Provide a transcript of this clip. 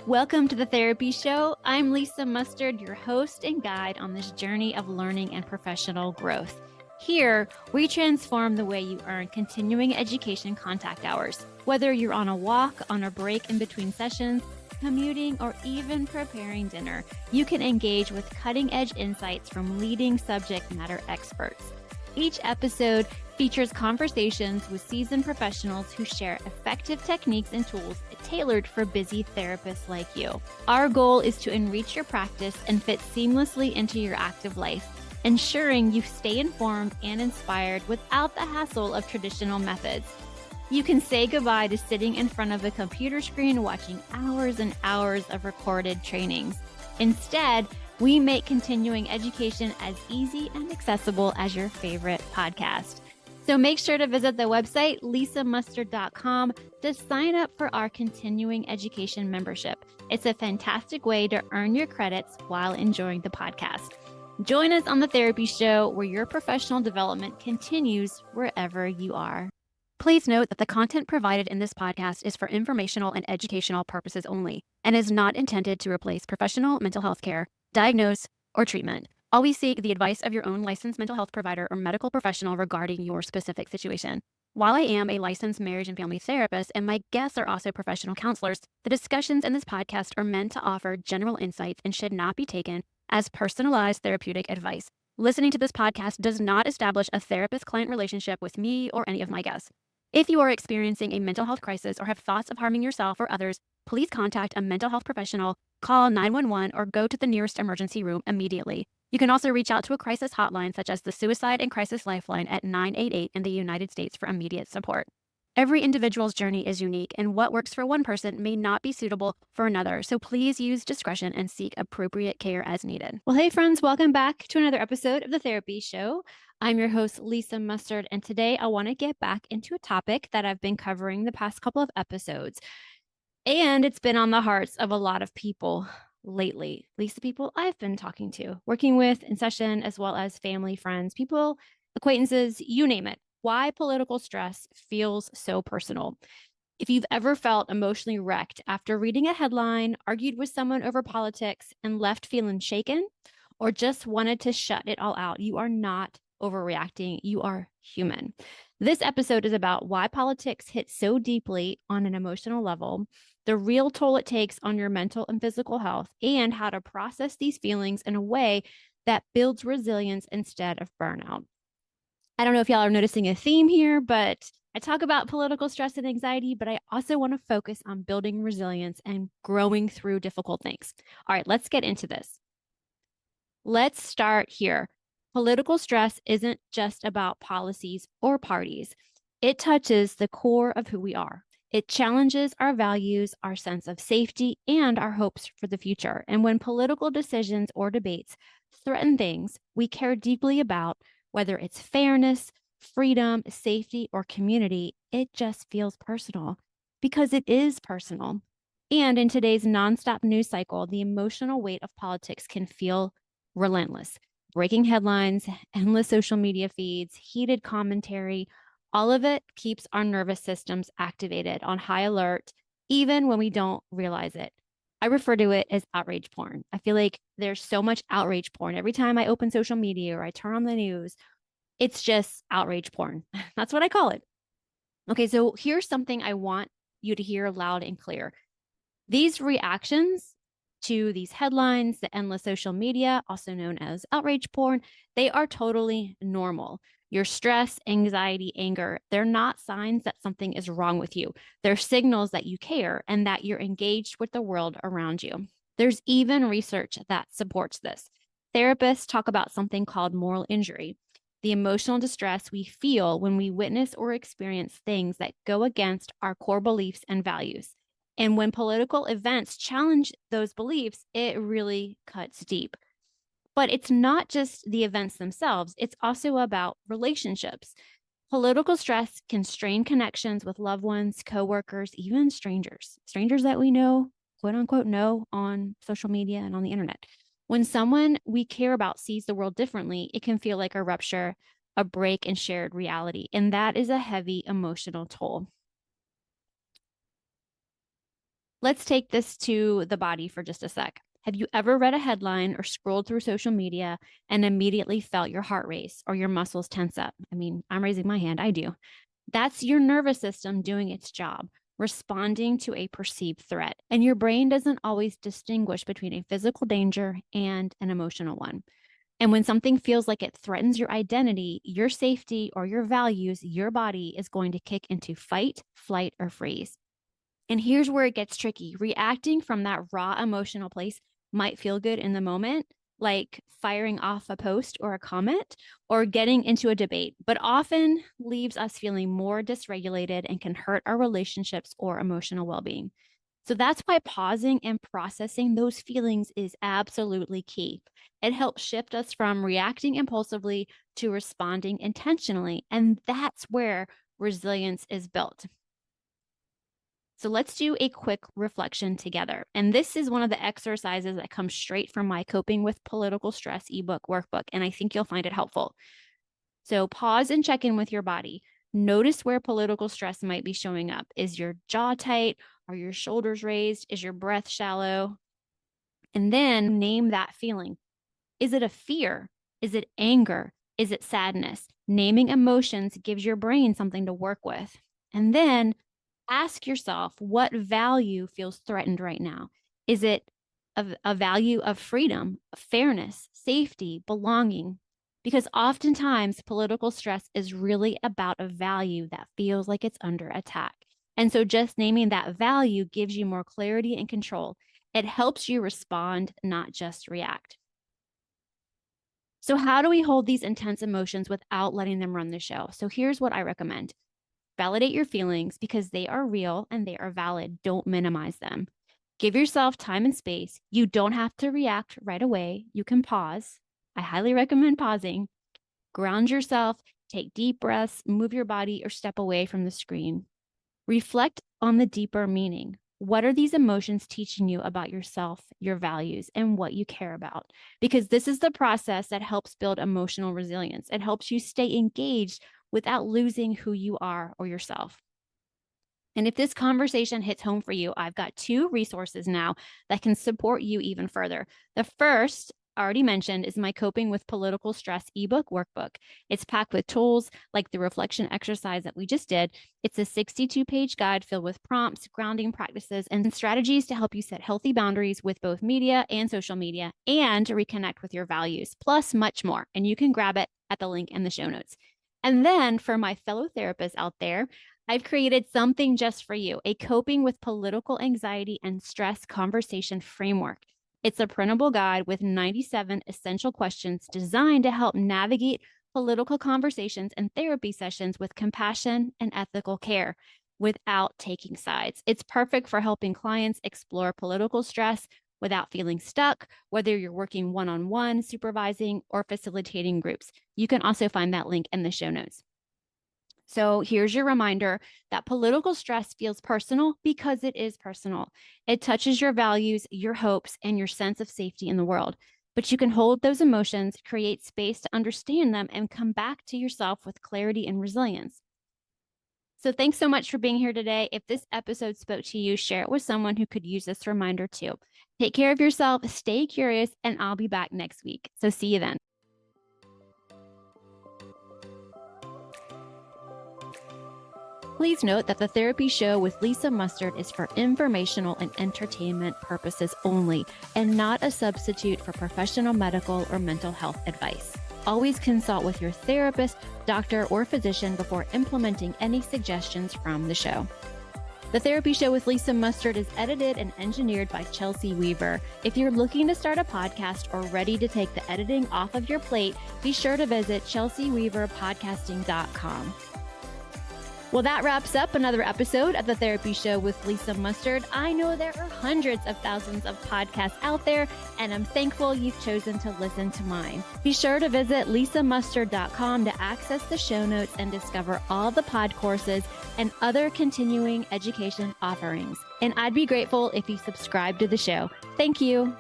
Welcome to the Therapy Show. I'm Lisa Mustard, your host and guide on this journey of learning and professional growth. Here, we transform the way you earn continuing education contact hours. Whether you're on a walk, on a break in between sessions, commuting, or even preparing dinner, you can engage with cutting-edge insights from leading subject matter experts. Each episode features conversations with seasoned professionals who share effective techniques and tools tailored for busy therapists like you. Our goal is to enrich your practice and fit seamlessly into your active life, ensuring you stay informed and inspired without the hassle of traditional methods. You can say goodbye to sitting in front of a computer screen watching hours and hours of recorded trainings. Instead, we make continuing education as easy and accessible as your favorite podcast. So make sure to visit the website, lisamustard.com, to sign up for our continuing education membership. It's a fantastic way to earn your credits while enjoying the podcast. Join us on the Therapy Show, where your professional development continues wherever you are. Please note that the content provided in this podcast is for informational and educational purposes only and is not intended to replace professional mental health care, diagnose, or treatment. Always seek the advice of your own licensed mental health provider or medical professional regarding your specific situation. While I am a licensed marriage and family therapist and my guests are also professional counselors, the discussions in this podcast are meant to offer general insights and should not be taken as personalized therapeutic advice. Listening to this podcast does not establish a therapist-client relationship with me or any of my guests. If you are experiencing a mental health crisis or have thoughts of harming yourself or others, please contact a mental health professional, call 911, or go to the nearest emergency room immediately. You can also reach out to a crisis hotline such as the Suicide and Crisis Lifeline at 988 in the United States for immediate support. Every individual's journey is unique, and what works for one person may not be suitable for another, so please use discretion and seek appropriate care as needed. Well, hey friends, welcome back to another episode of the Therapy Show. I'm your host, Lisa Mustard, and today I want to get back into a topic that I've been covering the past couple of episodes, and it's been on the hearts of a lot of people lately, at least the people I've been talking to, working with in session, as well as family, friends, people, acquaintances, you name it. Why political stress feels so personal. If you've ever felt emotionally wrecked after reading a headline, argued with someone over politics, and left feeling shaken, or just wanted to shut it all out, you are not overreacting. You are human. This episode is about why politics hit so deeply on an emotional level, the real toll it takes on your mental and physical health, and how to process these feelings in a way that builds resilience instead of burnout. I don't know if y'all are noticing a theme here, but I talk about political stress and anxiety, but I also want to focus on building resilience and growing through difficult things. All right, let's get into this. Let's start here. Political stress isn't just about policies or parties. It touches the core of who we are. It challenges our values, our sense of safety, and our hopes for the future. And when political decisions or debates threaten things we care deeply about, whether it's fairness, freedom, safety, or community, it just feels personal because it is personal. And in today's nonstop news cycle, the emotional weight of politics can feel relentless. Breaking headlines, endless social media feeds, heated commentary, all of it keeps our nervous systems activated on high alert, even when we don't realize it. I refer to it as outrage porn. I feel like there's so much outrage porn. Every time I open social media or I turn on the news, it's just outrage porn. That's what I call it. Okay, so here's something I want you to hear loud and clear. These reactions to these headlines, the endless social media, also known as outrage porn, they are totally normal. Your stress, anxiety, anger, they're not signs that something is wrong with you. They're signals that you care and that you're engaged with the world around you. There's even research that supports this. Therapists talk about something called moral injury, the emotional distress we feel when we witness or experience things that go against our core beliefs and values. And when political events challenge those beliefs, it really cuts deep. But it's not just the events themselves, it's also about relationships. Political stress can strain connections with loved ones, coworkers, even strangers that we know, quote unquote, know on social media and on the internet. When someone we care about sees the world differently, it can feel like a rupture, a break in shared reality. And that is a heavy emotional toll. Let's take this to the body for just a sec. Have you ever read a headline or scrolled through social media and immediately felt your heart race or your muscles tense up? I mean, I'm raising my hand. I do. That's your nervous system doing its job, responding to a perceived threat. And your brain doesn't always distinguish between a physical danger and an emotional one. And when something feels like it threatens your identity, your safety, or your values, your body is going to kick into fight, flight, or freeze. And here's where it gets tricky. Reacting from that raw emotional place might feel good in the moment, like firing off a post or a comment or getting into a debate, but often leaves us feeling more dysregulated and can hurt our relationships or emotional well being. So that's why pausing and processing those feelings is absolutely key. It helps shift us from reacting impulsively to responding intentionally. And that's where resilience is built. So let's do a quick reflection together. And this is one of the exercises that comes straight from my Coping with Political Stress ebook workbook. And I think you'll find it helpful. So pause and check in with your body. Notice where political stress might be showing up. Is your jaw tight? Are your shoulders raised? Is your breath shallow? And then name that feeling. Is it a fear? Is it anger? Is it sadness? Naming emotions gives your brain something to work with. And then ask yourself, what value feels threatened right now? Is it a value of freedom, fairness, safety, belonging? Because oftentimes political stress is really about a value that feels like it's under attack. And so just naming that value gives you more clarity and control. It helps you respond, not just react. So how do we hold these intense emotions without letting them run the show? So here's what I recommend. Validate your feelings because they are real and they are valid. Don't minimize them. Give yourself time and space. You don't have to react right away. You can pause. I highly recommend pausing. Ground yourself, take deep breaths, move your body, or step away from the screen. Reflect on the deeper meaning. What are these emotions teaching you about yourself, your values, and what you care about? Because this is the process that helps build emotional resilience. It helps you stay engaged without losing who you are or yourself. And if this conversation hits home for you, I've got 2 resources now that can support you even further. The first, already mentioned, is my Coping with Political Stress ebook workbook. It's packed with tools like the reflection exercise that we just did. It's a 62-page guide filled with prompts, grounding practices, and strategies to help you set healthy boundaries with both media and social media and to reconnect with your values, plus much more. And you can grab it at the link in the show notes. And then for my fellow therapists out there, I've created something just for you, a Coping with Political Anxiety and Stress conversation framework. It's a printable guide with 97 essential questions designed to help navigate political conversations and therapy sessions with compassion and ethical care without taking sides. It's perfect for helping clients explore political stress without feeling stuck, whether you're working one-on-one, supervising, or facilitating groups. You can also find that link in the show notes. So here's your reminder that political stress feels personal because it is personal. It touches your values, your hopes, and your sense of safety in the world. But you can hold those emotions, create space to understand them, and come back to yourself with clarity and resilience. So thanks so much for being here today. If this episode spoke to you, share it with someone who could use this reminder too. Take care of yourself, stay curious, and I'll be back next week. So see you then. Please note that the therapy show with Lisa Mustard is for informational and entertainment purposes only, and not a substitute for professional medical or mental health advice. Always consult with your therapist, doctor, or physician before implementing any suggestions from the show. The Therapy Show with Lisa Mustard is edited and engineered by Chelsea Weaver. If you're looking to start a podcast or ready to take the editing off of your plate, be sure to visit chelseaweaverpodcasting.com. Well, that wraps up another episode of The Therapy Show with Lisa Mustard. I know there are hundreds of thousands of podcasts out there, and I'm thankful you've chosen to listen to mine. Be sure to visit lisamustard.com to access the show notes and discover all the pod courses and other continuing education offerings. And I'd be grateful if you subscribe to the show. Thank you.